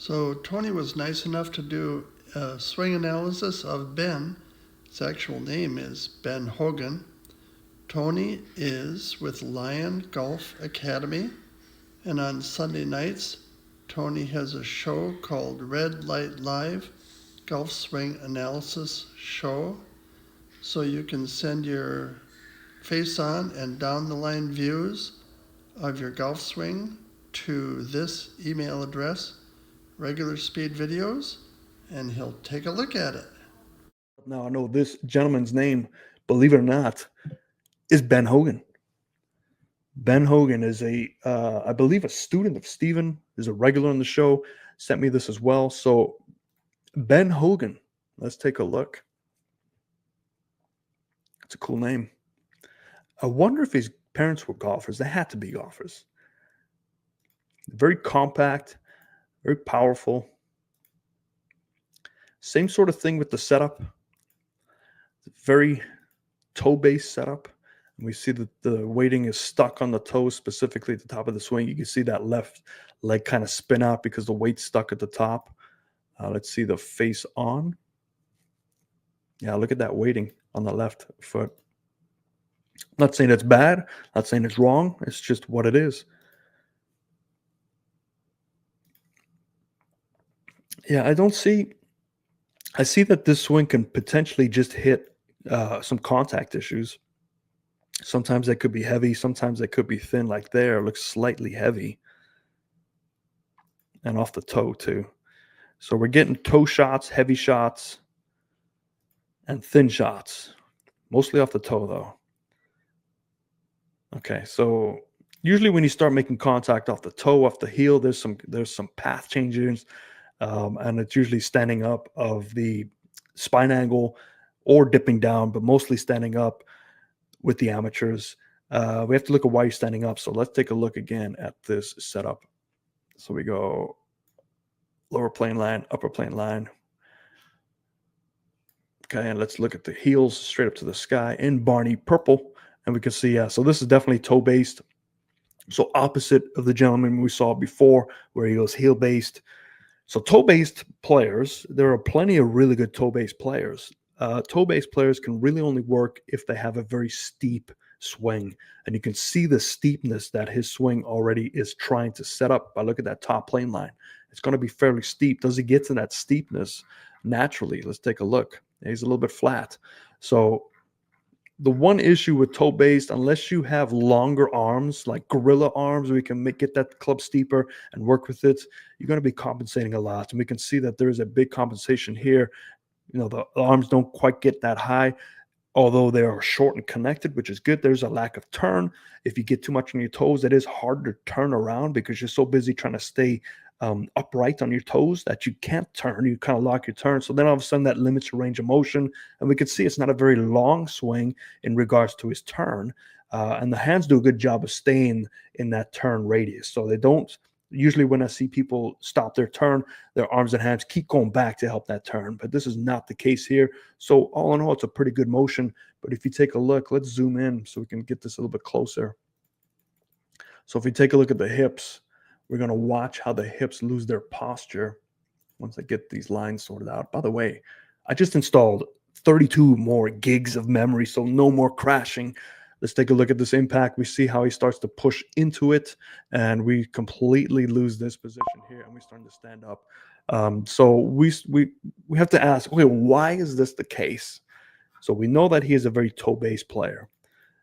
So Tony was nice enough to do a swing analysis of Ben. His actual name is Ben Hogan. Tony is with Lion Golf Academy, and on Sunday nights, Tony has a show called Red Light Live Golf Swing Analysis Show. So you can send your face on and down the line views of your golf swing to this email address, Regular Speed Videos, and he'll take a look at it. Now I know this gentleman's name, believe it or not, is Ben Hogan. Ben Hogan is I believe, a student of Steven, is a regular on the show, sent me this as well. So Ben Hogan, let's take a look. It's a cool name. I wonder if his parents were golfers. They had to be golfers. Very compact, very powerful. Same sort of thing with the setup. Very toe-based setup. And we see that the weighting is stuck on the toes, specifically at the top of the swing. You can see that left leg kind of spin out because the weight's stuck at the top. Let's see the face on. Yeah, look at that weighting on the left foot. I'm not saying it's bad. Not saying it's wrong. It's just what it is. Yeah, I see that this swing can potentially just hit some contact issues. Sometimes they could be heavy. Sometimes they could be thin, like there. It looks slightly heavy. And off the toe, too. So we're getting toe shots, heavy shots, and thin shots. Mostly off the toe, though. Okay, so usually when you start making contact off the toe, off the heel, there's some path changes, and it's usually standing up of the spine angle or dipping down, but mostly standing up with the amateurs. We have to look at why you're standing up. So let's take a look again at this setup. So we go lower plane line, upper plane line. Okay, and let's look at the heels straight up to the sky in Barney purple. And we can see, so this is definitely toe-based. So opposite of the gentleman we saw before, where he goes heel-based. So toe-based players, there are plenty of really good toe-based players. Toe-based players can really only work if they have a very steep swing. And you can see the steepness that his swing already is trying to set up by looking at that top plane line. It's going to be fairly steep. Does he get to that steepness naturally? Let's take a look. He's a little bit flat. So the one issue with toe-based, unless you have longer arms, like gorilla arms, where you can get that club steeper and work with it, you're going to be compensating a lot. And we can see that there's a big compensation here. You know, the arms don't quite get that high, although they are short and connected, which is good. There's a lack of turn. If you get too much on your toes, it is hard to turn around because you're so busy trying to stay upright on your toes that you can't turn. You kind of lock your turn. So then all of a sudden that limits your range of motion. And we can see it's not a very long swing in regards to his turn. And the hands do a good job of staying in that turn radius. So they don't, usually when I see people stop their turn, their arms and hands keep going back to help that turn. But this is not the case here. So all in all, it's a pretty good motion. But if you take a look, let's zoom in so we can get this a little bit closer. So if we take a look at the hips, we're going to watch how the hips lose their posture once I get these lines sorted out. By the way, I just installed 32 more gigs of memory, so no more crashing. Let's take a look at this impact. We see how he starts to push into it, and we completely lose this position here, and we're starting to stand up. So we have to ask, okay, why is this the case? So we know that he is a very toe-based player,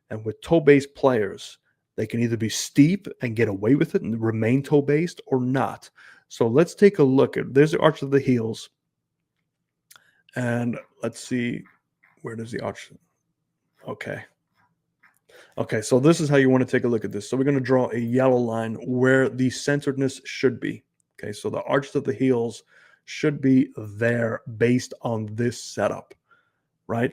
and with toe-based players, they can either be steep and get away with it and remain toe-based or not. So let's take a look at, there's the arch of the heels. And let's see, where does the arch? Okay. Okay, so this is how you want to take a look at this. So we're going to draw a yellow line where the centeredness should be. Okay, so the arch of the heels should be there based on this setup, right?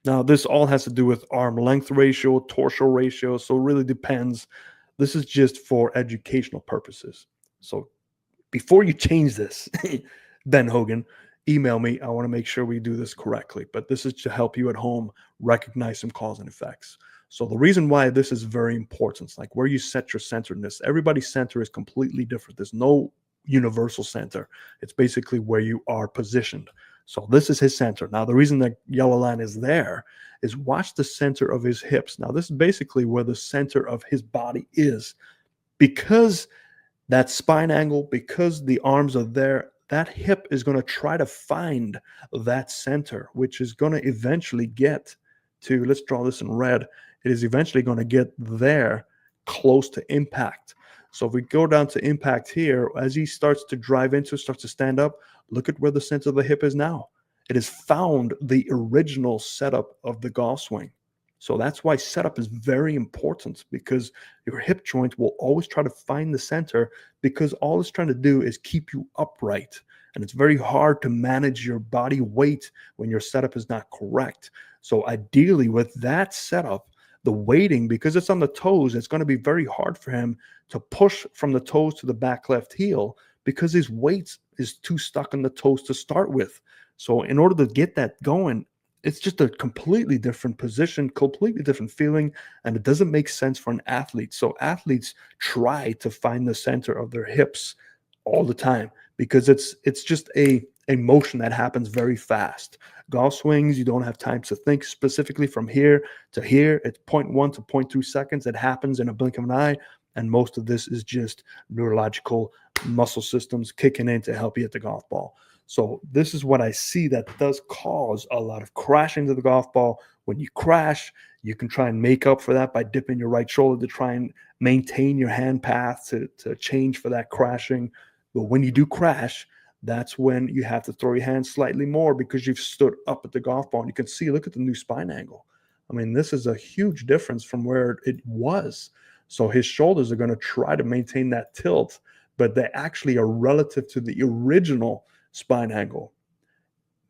Now, this all has to do with arm length ratio, torso ratio, so it really depends. This is just for educational purposes. So before you change this, Ben Hogan, email me. I want to make sure we do this correctly. But this is to help you at home recognize some cause and effects. So the reason why this is very important, like where you set your centeredness, everybody's center is completely different. There's no universal center. It's basically where you are positioned. So this is his center. Now, the reason that yellow line is there is watch the center of his hips. Now, this is basically where the center of his body is. Because that spine angle, because the arms are there, that hip is going to try to find that center, which is going to eventually get to, let's draw this in red, it is eventually going to get there close to impact. So if we go down to impact here, as he starts to drive into, starts to stand up, look at where the center of the hip is now. It has found the original setup of the golf swing. So that's why setup is very important, because your hip joint will always try to find the center, because all it's trying to do is keep you upright. And it's very hard to manage your body weight when your setup is not correct. So ideally with that setup, the weighting, because it's on the toes, it's going to be very hard for him to push from the toes to the back left heel, because his weight is too stuck on the toes to start with. So in order to get that going, it's just a completely different position, completely different feeling, and it doesn't make sense for an athlete. So athletes try to find the center of their hips all the time, because it's just a motion that happens very fast. Golf swings, you don't have time to think specifically from here to here. It's 0.1 to 0.2 seconds. It happens in a blink of an eye, and most of this is just neurological muscle systems kicking in to help you hit the golf ball. So this is what I see that does cause a lot of crashing to the golf ball. When you crash, you can try and make up for that by dipping your right shoulder to try and maintain your hand path to change for that crashing. But when you do crash, that's when you have to throw your hands slightly more, because you've stood up at the golf ball. And you can see, look at the new spine angle. I mean, this is a huge difference from where it was. So his shoulders are going to try to maintain that tilt, but they actually are relative to the original spine angle.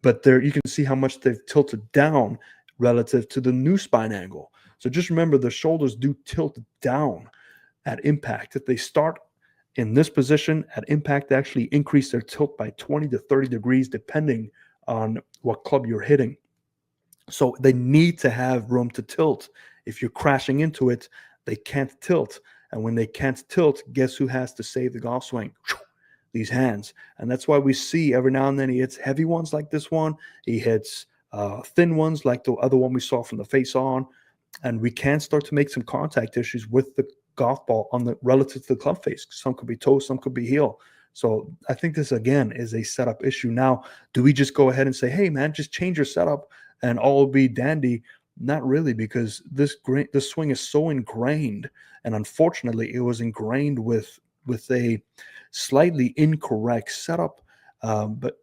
But there you can see how much they've tilted down relative to the new spine angle. So just remember, the shoulders do tilt down at impact. If they start in this position at impact, they actually increase their tilt by 20 to 30 degrees, depending on what club you're hitting. So they need to have room to tilt. If you're crashing into it, they can't tilt. And when they can't tilt, guess who has to save the golf swing? These hands. And that's why we see every now and then he hits heavy ones like this one. He hits thin ones like the other one we saw from the face on. And we can start to make some contact issues with the golf ball on the relative to the club face. Some could be toe, some could be heel. So I think this, again, is a setup issue. Now, do we just go ahead and say, hey, man, just change your setup and all will be dandy? Not really, because this swing is so ingrained. And unfortunately, it was ingrained with a slightly incorrect setup. But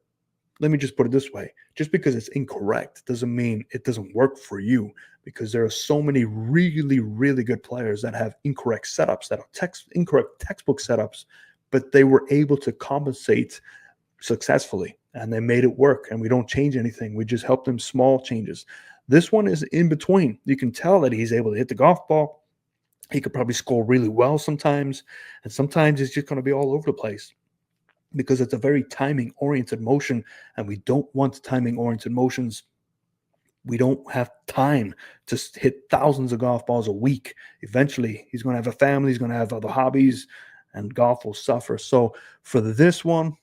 let me just put it this way. Just because it's incorrect doesn't mean it doesn't work for you, because there are so many really, really good players that have incorrect setups, that are incorrect textbook setups, but they were able to compensate successfully and they made it work. And we don't change anything. We just help them small changes. This one is in between. You can tell that he's able to hit the golf ball. He could probably score really well sometimes, and sometimes it's just going to be all over the place, because it's a very timing-oriented motion, and we don't want timing-oriented motions. We don't have time to hit thousands of golf balls a week. Eventually, he's going to have a family, he's going to have other hobbies, and golf will suffer. So for this one,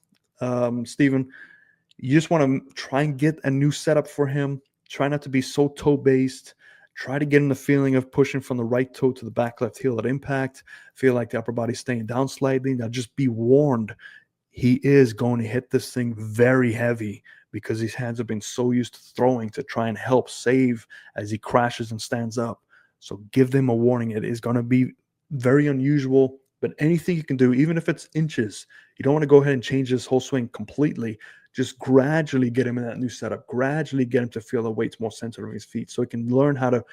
Stephen, you just want to try and get a new setup for him. Try not to be so toe-based. Try to get him the feeling of pushing from the right toe to the back left heel at impact. Feel like the upper body's staying down slightly. Now just be warned, he is going to hit this thing very heavy, because his hands have been so used to throwing to try and help save as he crashes and stands up. So give them a warning. It is going to be very unusual, but anything you can do, even if it's inches, you don't want to go ahead and change this whole swing completely. Just gradually get him in that new setup, gradually get him to feel the weight's more centered on his feet, so he can learn how to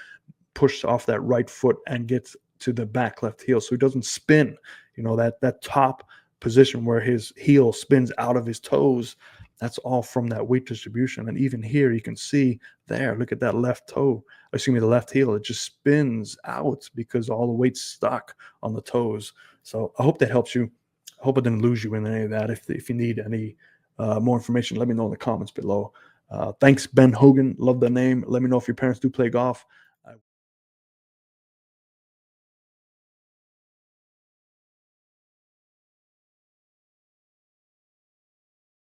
push off that right foot and get to the back left heel, so he doesn't spin, that top position where his heel spins out of his toes. That's all from that weight distribution. And even here, you can see there, look at that left toe, the left heel. It just spins out because all the weight's stuck on the toes. So I hope that helps you. I hope I didn't lose you in any of that. If you need any more information, let me know in the comments below. Thanks, Ben Hogan. Love the name. Let me know if your parents do play golf.